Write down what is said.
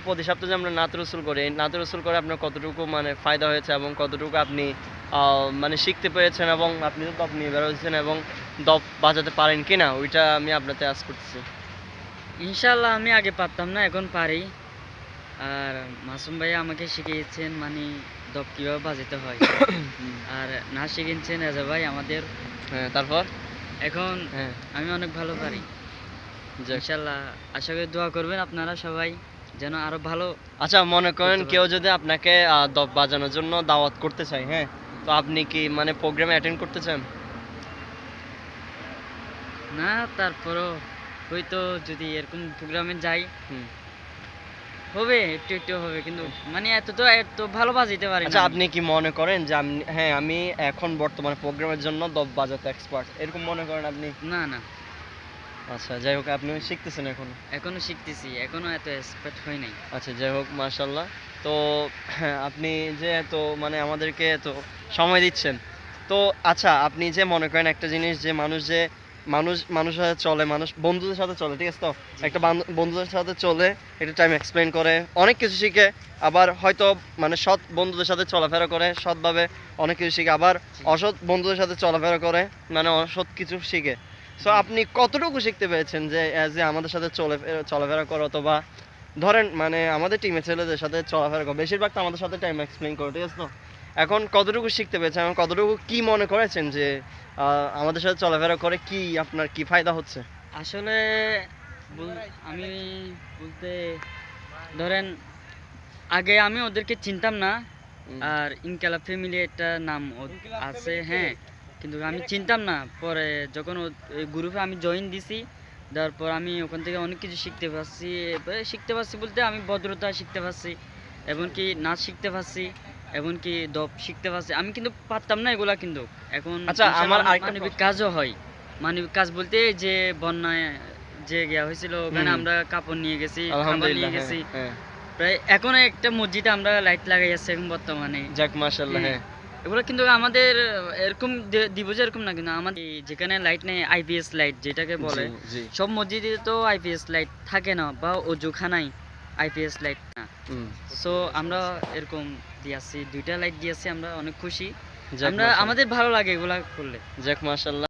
প্রতি সপ্তাহে যে আমরা নাত রসুল করি, এই নাত রসুল করে আপনার কতটুকু মানে ফায়দা হয়েছে এবং কতটুকু আপনি মানে শিখতে পেরেছেন এবং আপনি তো দপ নিয়ে বেরোচ্ছেন এবং দপ বাজাতে পারেন কিনা ওইটা আমি আপনাতে আজ করতেছি। ইনশাল্লাহ আমি আগে পারতাম না, এখন পারি। আর মাসুম ভাইয়া আমাকে শিখিয়েছেন মানে দপ কীভাবে বাজাতে হয়। আর নাচ শিখিয়েছেন রাজা ভাই আমাদের। হ্যাঁ, তারপর এখন হ্যাঁ আমি অনেক ভালো পারি যাক। ইনশাল্লাহ। আশা করি দোয়া করবেন আপনারা সবাই যেন আরো ভালো। আচ্ছা, মনে করেন করতে কেউ পারি। যদি আপনাকে দপ বাজানোর জন্য দাওয়াত করতে চায়, হ্যাঁ, তো আপনি কি মানে প্রোগ্রামে অ্যাটেন্ড করতে চান? না তারপরও হয়তো যদি এরকম প্রোগ্রামে যাই হুম। হবে, একটু একটু হবে, কিন্তু মানে এত ভালো বাজাইতে পারি না আচ্ছা, আমি। আপনি কি মনে করেন যে হ্যাঁ আমি এখন বর্তমানে প্রোগ্রামের জন্য দপ বাজাতে এক্সপার্ট, এরকম মনে করেন আপনি? না না, আচ্ছা, যাই হোক, আপনি শিখতেছেন এখনো। এখনো শিখতেছি, এখনো এত এক্সপার্ট হয় নাই। আচ্ছা, যাই হোক, মাশাল্লাহ। তো হ্যাঁ, আপনি যে এত মানে আমাদেরকে এত সময় দিচ্ছেন, তো আচ্ছা, আপনি যে মনে করেন একটা জিনিস যে মানুষের সাথে চলে, মানুষ বন্ধুদের সাথে চলে, ঠিক আছে তো? একটা বন্ধুদের সাথে চলে, একটা টাইম এক্সপ্লেন করে, অনেক কিছু শিখে, আবার হয়তো মানে সৎ বন্ধুদের সাথে চলাফেরা করে, সৎভাবে অনেক কিছু শিখে, আবার অসৎ বন্ধুদের সাথে চলাফেরা করে মানে অসৎ কিছু শিখে। সো আপনি কতটুকু শিখতে পেরেছেন যে যে আমাদের সাথে চলাফেরা করো, অথবা ধরেন মানে আমাদের টিমের ছেলেদের সাথে চলাফেরা করো, বেশিরভাগ তো আমাদের সাথে টাইম এক্সপ্লেন করো, ঠিক আছে তো? এখন কতটুকু শিখতে পেরেছেন এবং কতটুকু কি মনে করেছেন যে আমাদের সাথে চলাফেরা করে কি আপনার কি ফায়দা হচ্ছে? আসলে আমি বলতে ধরেন আগে আমি ওদেরকে চিনতাম না। আর ইনকালাব ফ্যামিলি একটা নাম আছে, হ্যাঁ, কিন্তু আমি চিনতাম না। পরে যখন এই গ্রুপে আমি জয়েন দিছি, দেওয়ার পর আমি ওখান থেকে অনেক কিছু শিখতে পারছি। এবারে শিখতে পারছি বলতে আমি ভদ্রতা শিখতে পারছি, এমনকি নাচ শিখতে পারছি, এমনকি দপ শিখতে পারছি। আমি কিন্তু পারতাম না এগুলা, কিন্তু এখন আচ্ছা, আমার ইনশাআল্লাহ আরেকটা মানবিক কাজও হয়। মানবিক কাজ বলতে যে বন্যায় যে গিয়া হয়েছিল, ওখানে আমরা কাপড় নিয়ে গেছি, খাবার আলহামদুলিল্লাহ, নিয়ে হ্যাঁ গেছি। হ্যাঁ। প্রায় এখনো একটা মসজিদে আমরা লাইট লাগাই আছে এখন বর্তমানে। যাক, মাশাআল্লাহ, হ্যাঁ, হ্যাঁ। এগুলো কিন্তু আমাদের এরকম দিব যে এরকম না, কিন্তু আমাদের যেখানে লাইট নেই, আইপিএস লাইট যেটাকে বলে, জি জি। সব মসজিদে তো আইপিএস লাইট থাকে না, বা অজুখানায় আইপিএস লাইট না। হুম। সো আমরা এরকম দিয়েছি, দুইটা লাইট দিয়েছি, আমরা অনেক খুশি। যাক, আমরা মাশাআল্লাহ। আমাদের ভালো লাগে এগুলা করলে। যাক, মাশাআল্লাহ।